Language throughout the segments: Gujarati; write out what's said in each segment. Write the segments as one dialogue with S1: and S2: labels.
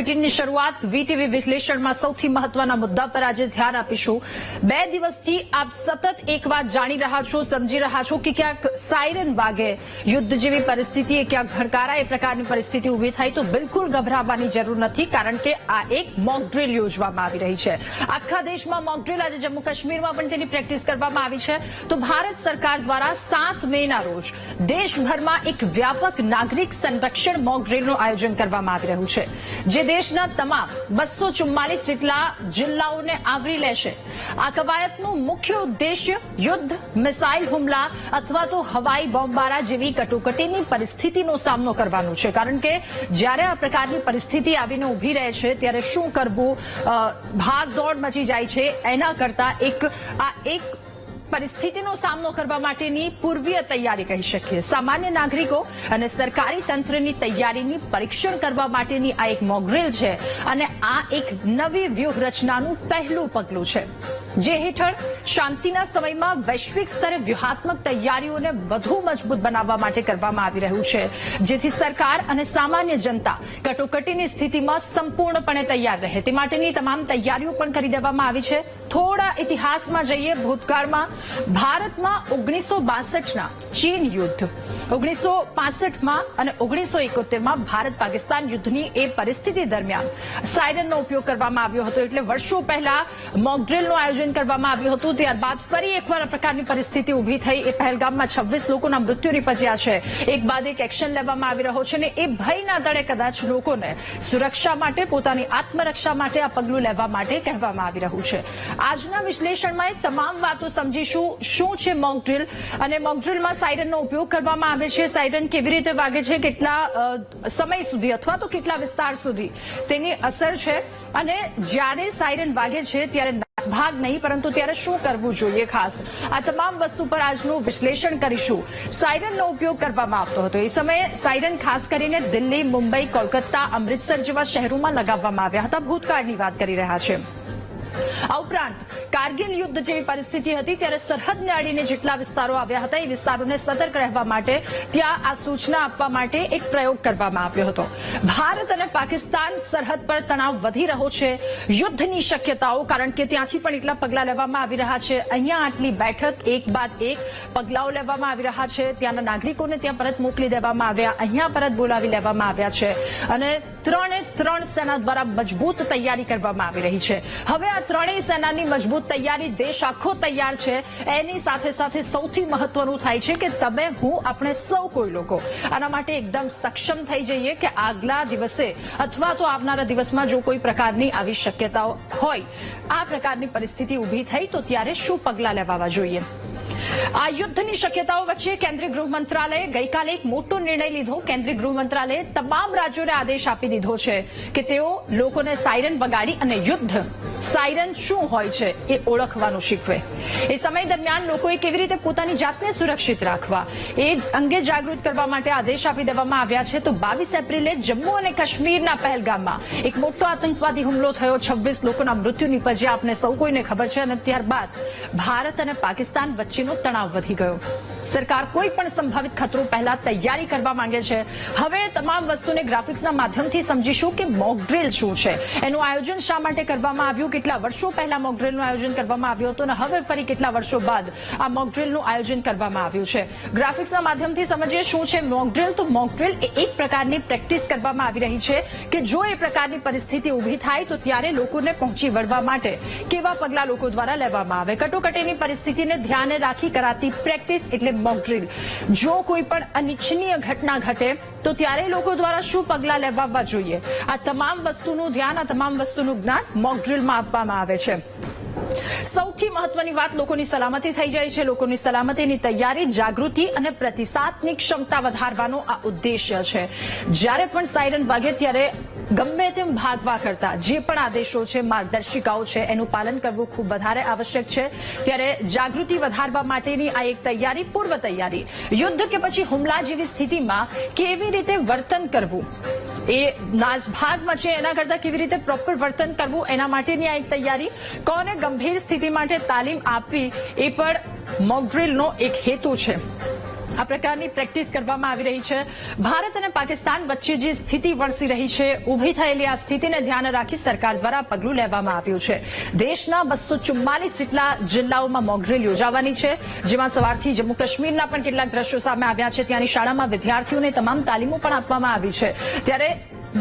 S1: બુલેટિનની શરૂઆત વીટીવી વિશ્લેષણમાં સૌથી મહત્વના મુદ્દા પર આજે ધ્યાન આપીશું। 2 દિવસથી આપ સતત એક વાત જાણી રહ્યા છો, સમજી રહ્યા છો કે ક્યાંક સાયરન વાગે, યુદ્ધ જેવી પરિસ્થિતિ, ક્યાંક ભડકારા એ પ્રકારની પરિસ્થિતિ ઊભી થાય તો બિલકુલ ગભરાવાની જરૂર નથી, કારણ કે આ એક મોક ડ્રીલ યોજવામાં આવી રહી છે। આખા દેશમાં મોક ડ્રીલ, આજે જમ્મુ કાશ્મીરમાં પણ તેની પ્રેક્ટિસ કરવામાં આવી છે। તો ભારત સરકાર દ્વારા 7 મેના રોજ દેશભરમાં એક વ્યાપક નાગરિક સંરક્ષણ મોક ડ્રીલનું આયોજન કરવામાં આવી રહ્યું છે, જે દેશના તમામ 244 જેટલા જિલ્લાઓને આવરી લેશે। આ કવાયતનું મુખ્ય ઉદ્દેશ્ય યુદ્ધ, મિસાઇલ હુમલા અથવા તો હવાઈ બોમ્બમારા જેવી કટોકટીની પરિસ્થિતિનો સામનો કરવાનું છે, કારણ કે જ્યારે આ પ્રકારની પરિસ્થિતિ આવીને ઊભી રહે છે ત્યારે શું કરવું, ભાગદોડ મચી જાય છે, એના કરતા એક પરિસ્થિતિનો સામનો કરવા માટેની પૂર્વીય તૈયારી કહી શકીએ। સામાન્ય નાગરિકો અને સરકારી તંત્રની તૈયારીની પરીક્ષણ કરવા માટેની આ એક મોક ડ્રીલ છે અને આ એક નવી વ્યૂહરચનાનું પહેલું પગલું છે, જે હેઠળ શાંતિના સમયમાં વૈશ્વિક સ્તરે વ્યૂહાત્મક તૈયારીઓને વધુ મજબૂત બનાવવા માટે કરવામાં આવી રહ્યું છે, જેથી સરકાર અને સામાન્ય જનતા કટોકટીની સ્થિતિમાં સંપૂર્ણપણે તૈયાર રહે તે માટેની તમામ તૈયારીઓ પણ કરી દેવામાં આવી છે। થોડા ઇતિહાસમાં જઈએ, ભૂતકાળમાં ભારતમાં 1962ના ચીન યુદ્ધ, 1965માં અને 1971માં ભારત પાકિસ્તાન યુદ્ધની એ પરિસ્થિતિ દરમિયાન સાયરનનો ઉપયોગ કરવામાં આવ્યો હતો, એટલે વર્ષો પહેલા મોક ડ્રીલનું આયોજન કરવામાં આવ્યું હતું। ત્યારબાદ ફરી એકવાર આ પ્રકારની પરિસ્થિતિ ઊભી થઈ। એ પહેલગામમાં 26 લોકોના મૃત્યુ નિપજ્યા છે, એક બાદ એક એક્શન લેવામાં આવી રહ્યો છે અને એ ભયના દળે કદાચ લોકોને સુરક્ષા માટે, પોતાની આત્મરક્ષા માટે આ પગલું લેવા માટે કહેવામાં આવી રહ્યું છે। આજના વિશ્લેષણમાં એ તમામ વાતો સમજીશું, શું છે મોક ડ્રીલ અને મોક ડ્રીલમાં સાયરનનો ઉપયોગ કરવામાં આવે છે, સાયરન કેવી રીતે વાગે છે, કેટલા સમય સુધી અથવા તો કેટલા વિસ્તાર સુધી તેની અસર છે, અને જ્યારે સાયરન વાગે છે ત્યારે નાસભાગ નહીં, પરંતુ ત્યારે શું કરવું જોઈએ ખાસ, આ તમામ વસ્તુ પર આજનું વિશ્લેષણ કરીશું। સાયરનનો ઉપયોગ કરવામાં આવતો હતો, એ સમયે સાયરન ખાસ કરીને દિલ્હી, મુંબઈ, કોલકાતા, અમૃતસર જેવા શહેરોમાં લગાવવામાં આવ્યા હતા, ભૂતકાળની વાત કરી રહ્યા છે। આ ઉપરાંત કારગિલ યુદ્ધ જેવી પરિસ્થિતિ હતી ત્યારે સરહદને અડીને જેટલા વિસ્તારો આવ્યા હતા એ વિસ્તારોને સતર્ક રહેવા માટે ત્યાં આ સૂચના આપવા માટે એક પ્રયોગ કરવામાં આવ્યો હતો। ભારત અને પાકિસ્તાન સરહદ પર તણાવ વધી રહ્યો છે, યુદ્ધની શક્યતાઓ, કારણ કે ત્યાંથી પણ એટલા પગલાં લેવામાં આવી રહ્યા છે, અહીંયા આટલી બેઠક, એક બાદ એક પગલાઓ લેવામાં આવી રહ્યા છે, ત્યાંના નાગરિકોને ત્યાં પરત મોકલી દેવામાં આવ્યા, અહીંયા પરત બોલાવી લેવામાં આવ્યા છે અને 3 સેના દ્વારા મજબૂત તૈયારી કરવામાં આવી રહી છે। હવે આ 3 સેનાની મજબૂત તૈયારી, દેશ આખો તૈયાર છે, એની સાથે સાથે સૌથી મહત્વનું થાય છે કે તમે, હું, આપણે સૌ કોઈ લોકો આના માટે એકદમ સક્ષમ થઈ જઈએ કે આગલા દિવસે અથવા તો આવનારા દિવસમાં જો કોઈ પ્રકારની આવી શક્યતાઓ હોય, આ પ્રકારની પરિસ્થિતિ ઊભી થઈ તો ત્યારે શું પગલાં લેવા જોઈએ। આ યુદ્ધની શક્યતાઓ વચ્ચે કેન્દ્રીય ગૃહ મંત્રાલયે ગઈકાલે એક મોટો નિર્ણય લીધો। કેન્દ્રીય ગૃહ મંત્રાલયે તમામ રાજ્યોને આદેશ આપી દીધો છે કે તેઓ લોકોને સાયરન વગાડી અને યુદ્ધ સાયરન શું હોય છે એ ઓળખવાનું શીખવે। એ સમય દરમિયાન લોકોએ કેવી રીતે પોતાની જાતને સુરક્ષિત રાખવા એ અંગે જાગૃત કરવા માટે આદેશ આપી દેવામાં આવ્યા છે। તો 22 એપ્રિલે જમ્મુ અને કાશ્મીરના પહેલગામમાં એક મોટો આતંકવાદી હુમલો થયો, 26 લોકોના મૃત્યુ નિપજ્યા, આપને સૌ કોઈને ખબર છે, અને ત્યારબાદ ભારત અને પાકિસ્તાન વચ્ચેનો તણાવ વધી ગયો। સરકાર કોઈ પણ સંભવિત ખતરો પહેલા તૈયારી કરવા માંગે છે। હવે તમામ વસ્તુને ગ્રાફિક્સના માધ્યમથી સમજીશું કે મોક ડ્રીલ શું છે, એનું આયોજન શા માટે કરવામાં આવ્યું, કેટલા વર્ષો પહેલા મોક ડ્રીલનું આયોજન કરવામાં આવ્યું હતું અને હવે ફરી કેટલા વર્ષો બાદ આ મોક ડ્રીલનું આયોજન કરવામાં આવ્યું છે। ગ્રાફિક્સના માધ્યમથી સમજીએ શું છે મોક ડ્રીલ। તો મોક ડ્રીલ એ એક પ્રકારની પ્રેક્ટિસ કરવામાં આવી રહી છે કે જો એ પ્રકારની પરિસ્થિતિ ઊભી થાય તો ત્યારે લોકોને પહોંચી વળવા માટે કેવા પગલાં લોકો દ્વારા લેવામાં આવે, કટોકટીની પરિસ્થિતિને ધ્યાને રાખી કરાતી પ્રેક્ટિસ એટલે મોક ડ્રીલ। જો કોઈ પણ અનિચ્છનીય ઘટના ઘટે તો ત્યારે લોકો દ્વારા શું પગલાં લેવા જોઈએ, આ તમામ વસ્તુનું ધ્યાન, આ તમામ વસ્તુનું જ્ઞાન મોક ડ્રીલમાં આપવામાં આવે છે। સૌથી મહત્વની વાત લોકોની સલામતી થઈ જાય છે, લોકોની સલામતીની તૈયારી, જાગૃતિ અને પ્રતિસાદની ક્ષમતા વધારવાનો આ ઉદ્દેશ્ય છે। જ્યારે પણ સાયરન વાગે ત્યારે ગમે તેમ ભાગવા કરતા જે પણ આદેશો છે, માર્ગદર્શિકાઓ છે, એનું પાલન કરવું ખૂબ વધારે આવશ્યક છે। ત્યારે જાગૃતિ વધારવા માટેની આ એક તૈયારી, પૂર્વ તૈયારી, યુદ્ધ કે પછી હુમલા જેવી સ્થિતિમાં કેવી રીતે વર્તન કરવું, એ નાસભાગમાં છે એના કરતા કેવી રીતે પ્રોપર વર્તન કરવું, એના માટેની આ એક તૈયારી, કોને ગંભીર સ્થિતિ માટે તાલીમ આપવી, એ પણ મોક ડ્રીલનો એક હેતુ છે। આ પ્રકારની પ્રેક્ટિસ કરવામાં આવી રહી છે. ભારત અને પાકિસ્તાન વચ્ચે જે સ્થિતિ વણસી રહી છે, ઉભી થયેલી આ સ્થિતિને ધ્યાને રાખી સરકાર દ્વારા પગલું લેવામાં આવ્યું છે. દેશના 244 જેટલા જિલ્લાઓમાં મોકડ્રીલ યોજાવાની છે, જેમાં સવારથી જમ્મુ કાશ્મીરના પણ કેટલાક દ્રશ્યો સામે આવ્યા છે. ત્યાંની શાળામાં વિદ્યાર્થીઓને તમામ તાલીમો પણ આપવામાં આવી છે. ત્યારે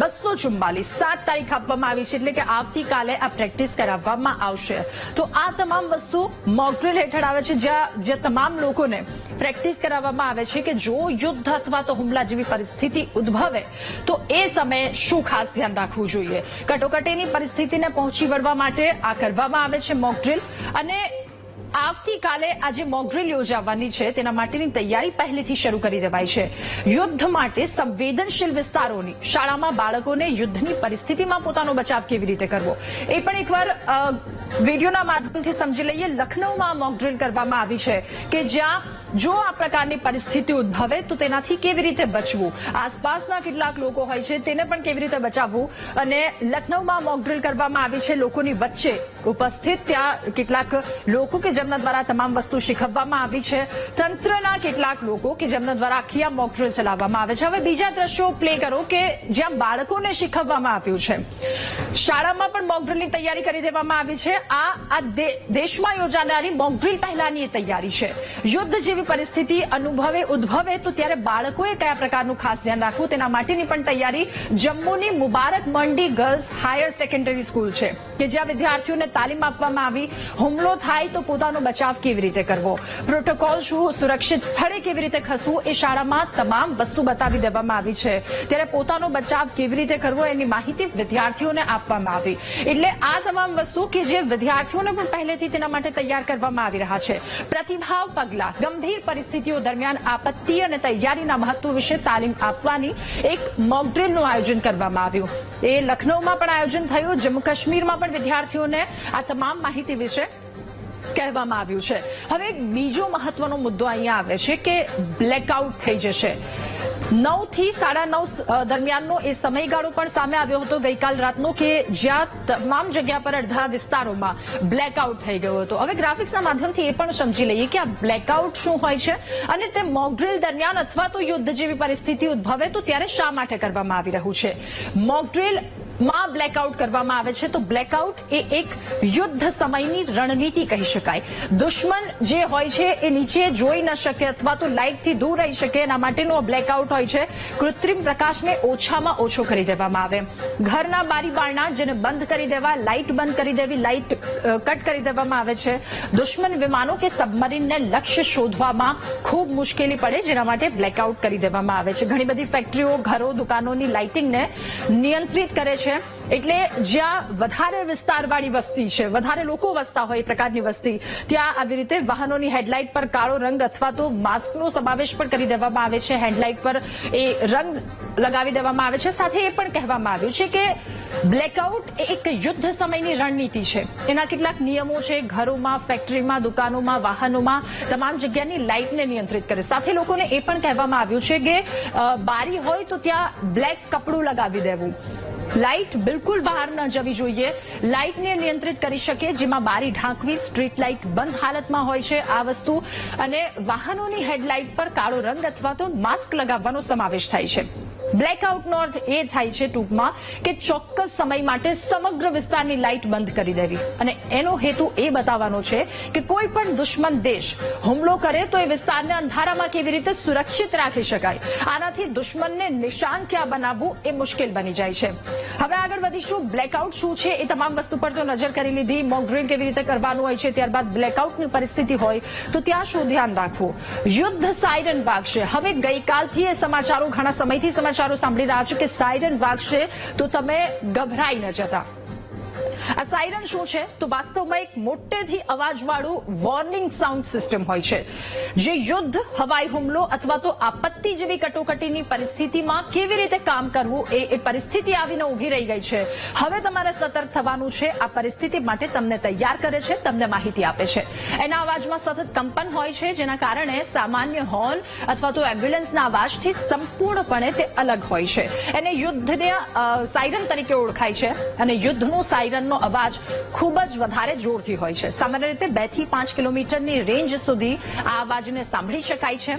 S1: 244 7 તારીખ આપવામાં આવી છે, એટલે કે આવતીકાલે આ પ્રેક્ટિસ કરાવવામાં આવશે. તો આ તમામ વસ્તુ મોકડ્રીલ હેઠળ આવે છે, જ્યાં તમામ લોકોને પ્રેક્ટિસ કરાવવામાં આવે છે કે જો યુદ્ધ અથવા તો હુમલા જેવી પરિસ્થિતિ ઉદ્ભવે તો એ સમયે શું ખાસ ધ્યાન રાખવું જોઈએ. કટોકટીની પરિસ્થિતિને પહોંચી વળવા માટે આ કરવામાં આવે છે મોકડ્રીલ. અને આવતીકાલે આજે મોકડ્રીલ યોજાવાની છે, તેના માટેની તૈયારી પહેલેથી શરૂ કરી દેવાઈ છે. યુદ્ધ માટે સંવેદનશીલ વિસ્તારોની શાળામાં બાળકોને યુદ્ધની પરિસ્થિતિમાં પોતાનો બચાવ કેવી રીતે કરવો એ પણ એકવાર વિડીયોના માધ્યમથી સમજી લઈએ. લખનૌમાં મોકડ્રીલ કરવામાં આવી છે કે જ્યાં જો આ પ્રકારની પરિસ્થિતિ ઉદ્ભવે તો તેનાથી કેવી રીતે બચવું, આસપાસના કેટલાક લોકો હોય છે તેને પણ કેવી રીતે બચાવવું. અને લખનૌમાં મોકડ્રીલ કરવામાં આવી છે લોકોની વચ્ચે ઉપસ્થિત. ત્યાં કેટલાક લોકો કે જેમના દ્વારા તમામ વસ્તુ શીખવવામાં આવી છે, તંત્રના કેટલાક લોકો કે જેમના દ્વારા આખી આ મોકડ્રીલ ચલાવવામાં આવે છે. હવે બીજા દ્રશ્યો પ્લે કરો કે જ્યાં બાળકોને શીખવવામાં આવ્યું છે. શાળામાં પણ મોકડ્રીલની તૈયારી કરી દેવામાં આવી છે. આ દેશમાં યોજાનારી મોકડ્રીલ પહેલાની તૈયારી છે. યુદ્ધ જેવી પરિસ્થિતિ ઉદ્ભવે તો ત્યારે બાળકોએ કયા પ્રકારનું ખાસ ધ્યાન રાખવું તેના માટેની પણ તૈયારી જમ્મુની મુબારક મંડી ગર્લ્સ હાયર સેકન્ડરી સ્કૂલ છે કે જ્યાં વિદ્યાર્થીઓને તાલીમ આપવામાં આવી. હુમલો થાય તો પોતાનો બચાવ કેવી રીતે કરવો, પ્રોટોકોલ શું, સુરક્ષિત સ્થળે કેવી રીતે ખસવું, એ શાળામાં તમામ વસ્તુ બતાવી દેવામાં આવી છે. ત્યારે પોતાનો બચાવ કેવી રીતે કરવો એની માહિતી વિદ્યાર્થીઓને આપવામાં આવી. એટલે આ તમામ વસ્તુ કે જે વિદ્યાર્થીઓને પણ પહેલેથી તેના માટે તૈયાર કરવામાં આવી રહ્યા છે. પ્રતિભાવ પગલા ગંભીર પરિસ્થિતિઓ દરમિયાન આપત્તિ અને તૈયારીના મહત્વ વિશે તાલીમ આપવાની એક મોકડ્રીલનું આયોજન કરવામાં આવ્યું. એ લખનૌમાં પણ આયોજન થયું. જમ્મુ કાશ્મીરમાં પણ વિદ્યાર્થીઓને આ તમામ માહિતી વિશે કહેવામાં આવ્યું છે. હવે એક બીજો મહત્વનો મુદ્દો અહીંયા આવે છે કે બ્લેકઆઉટ થઈ જશે. 9 થી 9:30 દરમિયાનનો એ સમયગાળો પણ સામે આવ્યો હતો ગઈકાલ રાતનો કે જ્યાં તમામ જગ્યા પર અડધા વિસ્તારોમાં બ્લેકઆઉટ થઈ ગયો હતો. હવે ગ્રાફિક્સના માધ્યમથી એ પણ સમજી લઈએ કે આ બ્લેકઆઉટ શું હોય છે અને તે મોકડ્રીલ દરમિયાન અથવા તો યુદ્ધ જેવી પરિસ્થિતિ ઉદ્ભવે તો ત્યારે શા માટે કરવામાં આવી રહ્યું છે. મોકડ્રીલ માં બ્લેકઆઉટ કરવામાં આવે છે તો બ્લેકઆઉટ એ એક યુદ્ધ સમયની રણનીતિ કહી શકાય. દુશ્મન જે હોય છે એ નીચે જોઈ ન શકે અથવા તો લાઇટથી દૂર રહી શકે એના માટેનો બ્લેકઆઉટ હોય છે. કૃત્રિમ પ્રકાશને ઓછામાં ઓછો કરી દેવામાં આવે, ઘરના બારી બારણા જેને બંધ કરી દેવા, લાઇટ બંધ કરી દેવી, લાઇટ કટ કરી દેવામાં આવે છે. દુશ્મન વિમાનો કે સબમરીનને લક્ષ્ય શોધવામાં ખૂબ મુશ્કેલી પડે જેના માટે બ્લેકઆઉટ કરી દેવામાં આવે છે. ઘણી બધી ફેક્ટરીઓ, ઘરો, દુકાનોની લાઇટિંગને નિયંત્રિત કરે છે. એટલે જ્યાં વધારે વિસ્તારવાળી વસ્તી છે, વધારે લોકો વસતા હોય એ પ્રકારની વસ્તી, ત્યાં આવી રીતે વાહનોની હેડલાઇટ પર કાળો રંગ અથવા તો માસ્કનો સમાવેશ પણ કરી દેવામાં આવે છે. હેડલાઇટ પર એ રંગ લગાવી દેવામાં આવે છે. સાથે એ પણ કહેવામાં આવ્યું છે કે બ્લેકઆઉટ એ એક યુદ્ધ સમયની રણનીતિ છે. એના કેટલાક નિયમો છે. ઘરોમાં, ફેક્ટરીમાં, દુકાનોમાં, વાહનોમાં તમામ જગ્યાની લાઇટને નિયંત્રિત કરે. સાથે લોકોને એ પણ કહેવામાં આવ્યું છે કે બારી હોય તો ત્યાં બ્લેક કપડું લગાવી દેવું, લાઇટ બિલકુલ બહાર ન જવી જોઈએ, લાઇટને નિયંત્રિત કરી શકે જેમાં બારી ઢાંકવી, સ્ટ્રીટ લાઇટ બંધ હાલતમાં હોય છે આ વસ્તુ, અને વાહનોની હેડલાઇટ પર કાળો રંગ અથવા તો માસ્ક લગાવવાનો સમાવેશ થાય છે. બ્લેકઆઉટનો અર્થ એ થાય છે ટૂંકમાં કે ચોક્કસ સમય માટે સમગ્ર વિસ્તારની લાઇટ બંધ કરી દેવી. અને એનો હેતુ એ બતાવવાનો છે કે કોઈ પણ દુશ્મન દેશ હુમલો કરે તો એ વિસ્તારને અંધારામાં કેવી રીતે સુરક્ષિત રાખી શકાય. આનાથી દુશ્મનને નિશાન ક્યાં બનાવવું એ મુશ્કેલ બની જાય છે. હવે આગળ વધીશું. બ્લેકઆઉટ શું છે એ તમામ વસ્તુ પર તો નજર કરી લીધી. મોકડ્રીલ કેવી રીતે કરવાનું હોય છે, ત્યારબાદ બ્લેકઆઉટની પરિસ્થિતિ હોય તો ત્યાં શું ધ્યાન રાખવું. યુદ્ધ સાયરન વાગશે. હવે ગઈકાલથી એ સમાચારો, ઘણા સમયથી સમાચારો સાંભળી રહ્યા છો કે સાયરન વાગશે તો તમે ગભરાઈ ન જતા. આ સાયરન શું છે તો વાસ્તવમાં એક મોટેથી અવાજવાળું વોર્નિંગ સાઉન્ડ સિસ્ટમ હોય છે જે યુદ્ધ, હવાઈ હુમલો અથવા તો આપત્તિ જેવી કટોકટીની પરિસ્થિતિમાં કેવી રીતે કામ કરવું એ પરિસ્થિતિ આવીને ઉભી રહી ગઈ છે. હવે તમારે સતર્ક થવાનું છે. આ પરિસ્થિતિ માટે તમને તૈયાર કરે છે, તમને માહિતી આપે છે. એના અવાજમાં સતત કંપન હોય છે જેના કારણે સામાન્ય હોર્ન અથવા તો એમ્બ્યુલન્સના અવાજથી સંપૂર્ણપણે તે અલગ હોય છે. એને યુદ્ધને સાયરન તરીકે ઓળખાય છે અને યુદ્ધનું સાયરનનો સાયરનનો અવાજ ખૂબ જ વધારે જોરથી હોય છે. સામાન્ય રીતે 2 થી 5 કિલોમીટરની રેન્જ સુધી આ અવાજને સાંભળી શકાય છે.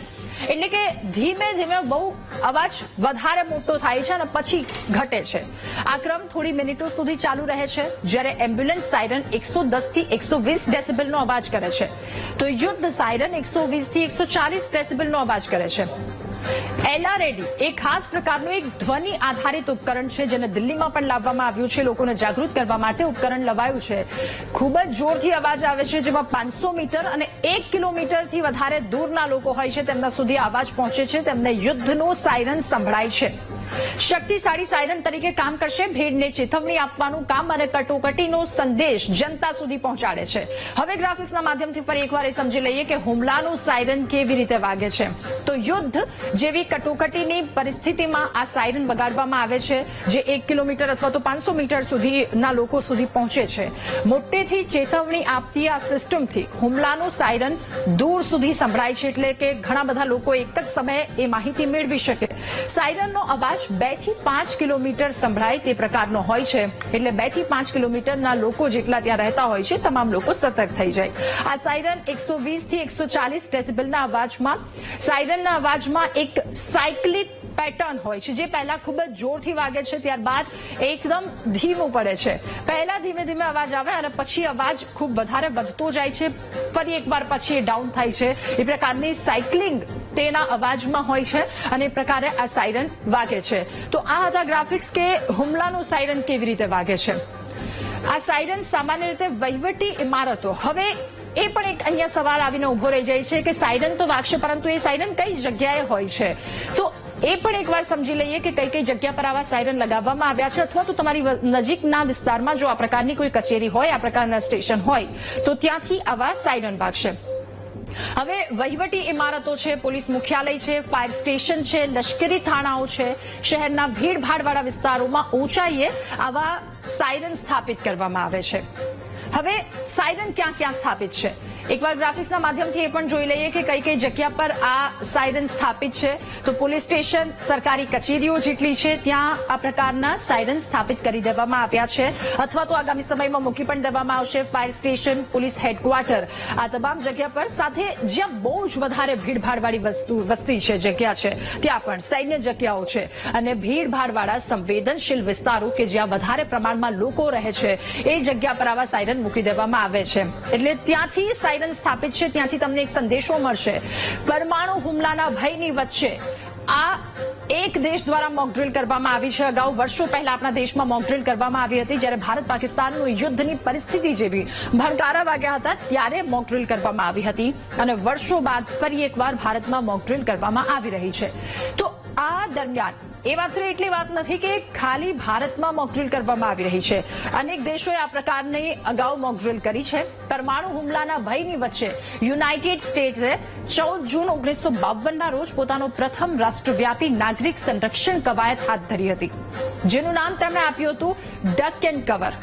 S1: એટલે કે ધીમે ધીમે બહુ અવાજ વધારે મોટો થાય છે અને પછી ઘટે છે. આ ક્રમ થોડી મિનિટો સુધી ચાલુ રહે છે. જ્યારે એમ્બ્યુલન્સ સાયરન 110 થી 120 ડેસિબલનો અવાજ કરે છે, તો યુદ્ધ સાયરન 120 થી 140 ડેસિબલનો અવાજ કરે છે. LRAD એ ખાસ પ્રકારનું એક ધ્વનિ આધારિત ઉપકરણ છે, જેને દિલ્હીમાં પણ લાવવામાં આવ્યું છે. લોકોને જાગૃત કરવા માટે ઉપકરણ લવાયું છે. ખૂબ જ જોરથી અવાજ આવે છે, જેમાં 500 મીટર અને 1 કિલોમીટરથી વધારે દૂરના લોકો હોય છે તેમના સુધી અવાજ પહોંચે છે. તેમને યુદ્ધનું સાયરન સંભળાય છે. શક્તિશાળી સાયરન તરીકે કામ કરશે. ભીડને ચેતવણી આપવાનું કામ અને કટોકટીનો સંદેશ જનતા સુધી પહોંચાડે છે. હવે ગ્રાફિક્સના માધ્યમથી ફરી એકવાર એ સમજી લઈએ કે હુમલાનું સાયરન કેવી રીતે વાગે છે. તો યુદ્ધ જેવી કટોકટીની પરિસ્થિતિમાં આ સાયરન વગાડવામાં આવે છે, જે 1 કિલોમીટર અથવા તો 500 મીટર સુધીના લોકો સુધી પહોંચે છે. મોટેથી ચેતવણી આપતી આ સિસ્ટમથી હુમલાનું સાયરન દૂર સુધી સંભળાય છે, એટલે કે ઘણા બધા લોકો એક જ સમયે એ માહિતી મેળવી શકે. સાયરનનો અવાજ 2 થી 5 કિલોમીટર સંભળાય તે પ્રકારનો હોય છે. એટલે 2 થી 5 કિલોમીટરના લોકો જેટલા ત્યાં રહેતા હોય છે, તમામ લોકો સતર્ક થઈ જાય. આ સાયરન 120 થી 140 ડેસિબલના અવાજમાં, સાયરનના અવાજમાં એક સાયક્લિક પેટર્ન હોય છે, જે પહેલા ખૂબ જ જોરથી વાગે છે, ત્યારબાદ એકદમ ધીમું પડે છે. પહેલા ધીમે ધીમે અવાજ આવે અને પછી અવાજ ખૂબ વધારે વધતો જાય છે, ફરી એકવાર પછી એ ડાઉન થાય છે. એ પ્રકારની સાયકલિંગ તેના અવાજમાં હોય છે અને એ પ્રકારે આ સાયરન વાગે છે. તો આ હતા ગ્રાફિક્સ કે હુમલાનું સાયરન કેવી રીતે વાગે છે. આ સાયરન સામાન્ય રીતે વહીવટી ઇમારતો, હવે એ પણ એક અહીંયા સવાલ આવીને ઉભો રહી જાય છે કે સાયરન તો વાગશે, પરંતુ એ સાયરન કઈ જગ્યાએ હોય છે. તો એ પણ એકવાર સમજી લઈએ કે કઈ કઈ જગ્યા પર આવા સાયરન લગાવવામાં આવ્યા છે, અથવા તો તમારી નજીકના વિસ્તારમાં જો આ પ્રકારની કોઈ કચેરી હોય, આ પ્રકારના સ્ટેશન હોય, તો ત્યાંથી આવા સાયરન વાગશે. હવે વહીવટી ઇમારતો છે, પોલીસ મુખ્યાલય છે, ફાયર સ્ટેશન છે, લશ્કરી થાણાઓ છે, શહેરના ભીડભાડવાળા વિસ્તારોમાં ઊંચાઈએ આવા સાયરન સ્થાપિત કરવામાં આવે છે. હવે સાયરન ક્યાં ક્યાં સ્થાપિત છે, એકવાર ગ્રાફિક્સના માધ્યમથી એ પણ જોઈ લઈએ કે કઈ કઈ જગ્યા પર આ સાયરન સ્થાપિત છે. તો પોલીસ સ્ટેશન, સરકારી કચેરીઓ જેટલી છે, ત્યાં આ પ્રકારના સાયરન સ્થાપિત કરી દેવામાં આવ્યા છે, અથવા તો આગામી સમયમાં મૂકી પણ દેવામાં આવશે. ફાયર સ્ટેશન, પોલીસ હેડક્વાર્ટર, આ તમામ જગ્યા પર, સાથે જ્યાં બહુ જ વધારે ભીડભાડવાળી વસ્તી છે, જગ્યા છે, ત્યાં પણ સૈન્ય જગ્યાઓ છે, અને ભીડભાડવાળા સંવેદનશીલ વિસ્તારો કે જ્યાં વધારે પ્રમાણમાં લોકો રહે છે, એ જગ્યા પર આવા સાયરન મૂકી દેવામાં આવે છે. એટલે ત્યાંથી સાયરન સ્થાપિત છે, ત્યાંથી તમને એક સંદેશો મળશે. પરમાણુ હુમલાના ભયની વચ્ચે આ એક દેશ દ્વારા મોક ડ્રિલ કરવામાં આવી છે. અગાઉ વર્ષો પહેલા આપણા દેશમાં મોક ડ્રિલ કરવામાં આવી હતી, જ્યારે ભારત પાકિસ્તાનનું યુદ્ધની પરિસ્થિતિ જેવી ભડકારા વાગ્યા હતા, ત્યારે મોક ડ્રિલ કરવામાં આવી હતી, અને વર્ષો બાદ ફરી એકવાર ભારતમાં મોક ડ્રિલ કરવામાં આવી રહી છે. તો આ દરમિયાન એ માત્ર એટલી વાત નથી કે ખાલી ભારતમાં મોક ડ્રિલ કરવામાં આવી રહી છે. અનેક દેશોએ આ પ્રકારની અગાઉ મોક ડ્રિલ કરી છે. પરમાણુ હુમલાના ભયની વચ્ચે યુનાઇટેડ સ્ટેટ્સે 14 જૂન 1952ના રોજ પોતાનો પ્રથમ રાષ્ટ્રવ્યાપી નાગરિક સંરક્ષણ કવાયત હાથ ધરી હતી, જેનું નામ તેમણે આપ્યું હતું ડક એન્ડ કવર.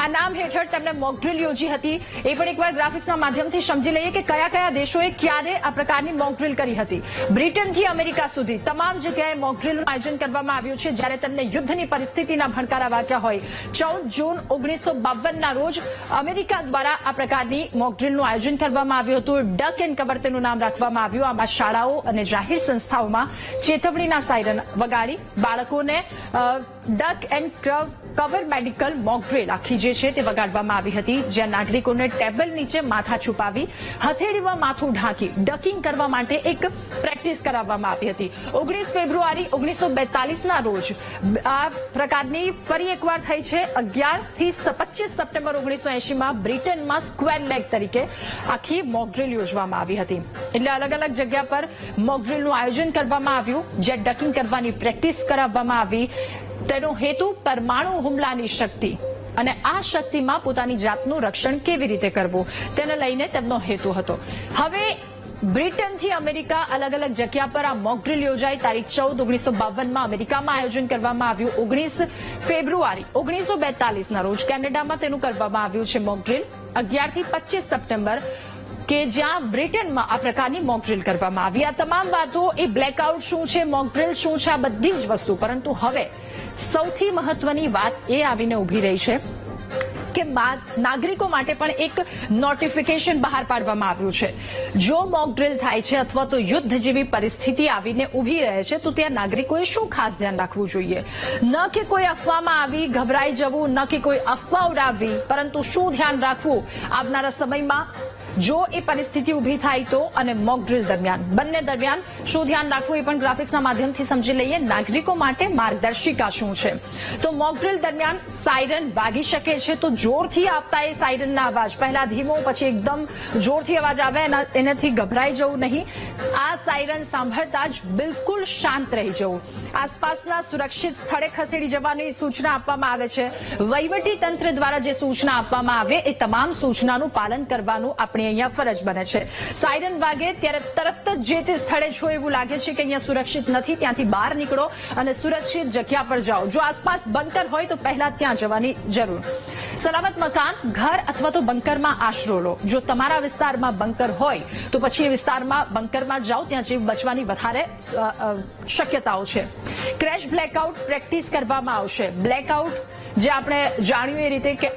S1: આ નામ હેઠળ તેમણે મોક ડ્રિલ યોજી હતી. એ પણ એકવાર ગ્રાફિક્સના માધ્યમથી સમજી લઈએ કે કયા કયા દેશોએ ક્યારે આ પ્રકારની મોક ડ્રિલ કરી હતી. બ્રિટનથી અમેરિકા સુધી તમામ જગ્યાએ મોક ડ્રિલનું આયોજન કરવામાં આવ્યું છે, જ્યારે તેમને યુદ્ધની પરિસ્થિતિના ભડકારા વાગ્યા હોય. 14 જૂન 1952ના રોજ અમેરિકા દ્વારા આ પ્રકારની મોક ડ્રિલનું આયોજન કરવામાં આવ્યું હતું. ડક એન્ડ કવર તેનું નામ રાખવામાં આવ્યું. આમાં શાળાઓ અને જાહેર સંસ્થાઓમાં ચેતવણીના સાયરન વગાડી બાળકોને duck and cover medical mock drill આખી જે છે તે વગાડવામાં આવી હતી, જ્યાં નાગરિકોને ટેબલ નીચે માથા છુપાવી હથેળીમાં માથું ઢાંકી ડકિંગ કરવા માટે એક પ્રેક્ટિસ કરાવવામાં આવી હતી. 19 ફેબ્રુઆરી 1942ના રોજ આ પ્રકારની ફરી એકવાર થઈ છે. 11 થી 25 સપ્ટેમ્બર 1980માં બ્રિટનમાં સ્ક્વેર લેગ તરીકે આખી મોક ડ્રિલ યોજવામાં આવી હતી. એટલે અલગ અલગ જગ્યા પર મોક ડ્રિલનું આયોજન કરવામાં આવ્યું, જ્યાં ડકિંગ કરવાની પ્રેક્ટિસ કરાવવામાં આવી. તેનો હેતુ પરમાણુ હુમલાની શક્તિ અને આ શક્તિમાં પોતાની જાતનું રક્ષણ કેવી રીતે કરવું તેને લઈને તેમનો હેતુ હતો. હવે બ્રિટનથી અમેરિકા અલગ અલગ જગ્યા પર આ મોક ડ્રિલ યોજાઈ. તારીખ 14 1952માં અમેરિકામાં આયોજન કરવામાં આવ્યું. 19 ફેબ્રુઆરી 1942ના રોજ કેનેડામાં તેનું કરવામાં આવ્યું છે મોક ડ્રિલ. 11 થી 25 સપ્ટેમ્બર કે જ્યાં બ્રિટનમાં આ પ્રકારની મોક ડ્રિલ કરવામાં આવી. આ તમામ વાતો, એ બ્લેકઆઉટ શું છે, મોક ડ્રિલ શું છે, આ બધી જ વસ્તુ. પરંતુ હવે સૌથી મહત્વની વાત એ આવીને ઉભી રહી છે કે કે નાગરિકો માટે પણ એક નોટિફિકેશન બહાર પાડવામાં આવ્યું છે. જો મોક ડ્રિલ થાય છે અથવા તો યુદ્ધ જેવી પરિસ્થિતિ આવીને ઊભી રહે છે તો ત્યાં નાગરિકોએ શું ખાસ ધ્યાન રાખવું જોઈએ? ન કે કોઈ અફવામાં આવી ગભરાઈ જવું, ન કે કોઈ અફવા ઉડાવવી, પરંતુ શું ધ્યાન રાખવું આવનારા સમયમાં જો એ પરિસ્થિતિ ઊભી થાય તો, અને મોક ડ્રિલ દરમિયાન, બંને દરમિયાન શું ધ્યાન રાખવું એ પણ ગ્રાફિક્સના માધ્યમથી સમજી લઈએ. નાગરિકો માટે માર્ગદર્શિકા શું છે? તો મોક ડ્રિલ દરમિયાન સાયરન વાગી શકે છે, તો જોરથી આપતા એ સાયરનના અવાજ, પહેલા ધીમો પછી એકદમ જોરથી અવાજ આવે, એનાથી ગભરાઈ જવું નહીં. આ સાયરન સાંભળતા જ બિલકુલ શાંત રહી જવું. આસપાસના સુરક્ષિત સ્થળે ખસેડી જવાની સૂચના આપવામાં આવે છે. વહીવટી તંત્ર દ્વારા જે સૂચના આપવામાં આવે એ તમામ સૂચનાનું પાલન કરવાનું આપણે અહીંયા ફરજ બને છે. સાયરન વાગે ત્યારે તરત જ જે તે સ્થળે છો એવું લાગે છે કે અહીંયા સુરક્ષિત નથી, ત્યાંથી બહાર નીકળો અને સુરક્ષિત જગ્યા પર જાઓ. જો આસપાસ બંકર હોય તો પહેલા ત્યાં જવાની જરૂર. સલામત મકાન, ઘર અથવા તો બંકરમાં આશરો લો. જો તમારા વિસ્તારમાં બંકર હોય તો પછી એ વિસ્તારમાં બંકરમાં જાઓ, ત્યાં જીવ બચવાની વધારે શક્યતાઓ છે. ક્રેશ બ્લેકઆઉટ પ્રેક્ટિસ કરવામાં આવશે. બ્લેકઆઉટ જે આપણે જાણ્યું એ રીતે કે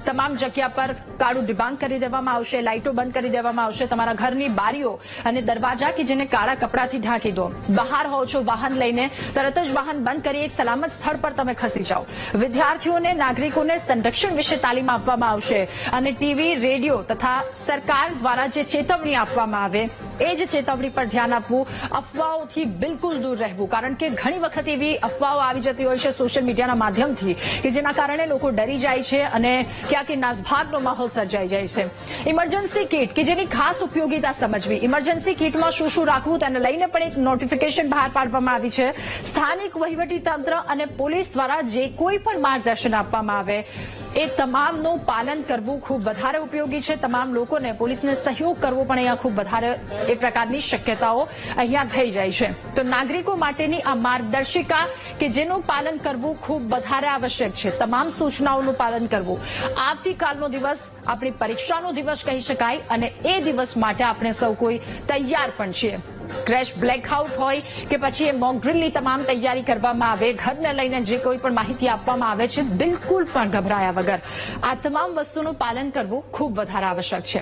S1: તમામ જગ્યા પર કાળું ડિબાંગ કરી દેવામાં આવશે, લાઇટો બંધ કરી દેવામાં આવશે. તમારા ઘરની બારીઓ અને દરવાજા કે જેને કાળા કપડાથી ઢાંકી દો. બહાર હો છો વાહન લઈને, તરત જ વાહન બંધ કરી એક સલામત સ્થળ પર તમે ખસી જાઓ. વિદ્યાર્થીઓને, નાગરિકોને સંરક્ષણ વિશે તાલીમ આપવામાં આવશે અને ટીવી, રેડિયો તથા સરકાર દ્વારા જે ચેતવણી આપવામાં આવે એ જ ચેતવણી પર ધ્યાન આપવું. અફવાઓથી બિલકુલ દૂર રહેવું, કારણ કે ઘણી વખત એવી અફવાઓ આવી જતી હોય છે સોશિયલ મીડિયાના માધ્યમથી કે જેના કારણે લોકો ડરી જાય છે અને ક્યાંક નાસભાગનો માહોલ સર્જાઈ જાય છે. ઇમરજન્સી કીટ કે જેની ખાસ ઉપયોગિતા સમજવી. ઇમરજન્સી કીટમાં શું શું રાખવું તેને લઈને પણ એક નોટિફિકેશન બહાર પાડવામાં આવી છે. સ્થાનિક વહીવટી તંત્ર અને પોલીસ દ્વારા જે કોઈ પણ માર્ગદર્શન આપવામાં આવે એ તમામનું પાલન કરવું ખૂબ વધારે ઉપયોગી છે. તમામ લોકોને, પોલીસને સહયોગ કરવો પણ અહીંયા ખૂબ વધારે એ પ્રકારની શક્યતાઓ અહીંયા થઈ જાય છે. તો નાગરિકો માટેની આ માર્ગદર્શિકા કે જેનું પાલન કરવું ખૂબ વધારે આવશ્યક છે. તમામ સૂચનાઓનું પાલન કરવું. આવતીકાલનો દિવસ આપણી પરીક્ષાનો દિવસ કહી શકાય અને એ દિવસ માટે આપણે સૌ કોઈ તૈયાર પણ છીએ. ક્રેશ બ્લેકઆઉટ હોય કે પછી એ મોક ડ્રિલની તમામ તૈયારી કરવામાં આવે, ઘરને લઈને જે કોઈ પણ માહિતી આપવામાં આવે છે, બિલકુલ પણ ગભરાયા વગર આ તમામ વસ્તુનું પાલન કરવું ખૂબ વધારે આવશ્યક છે.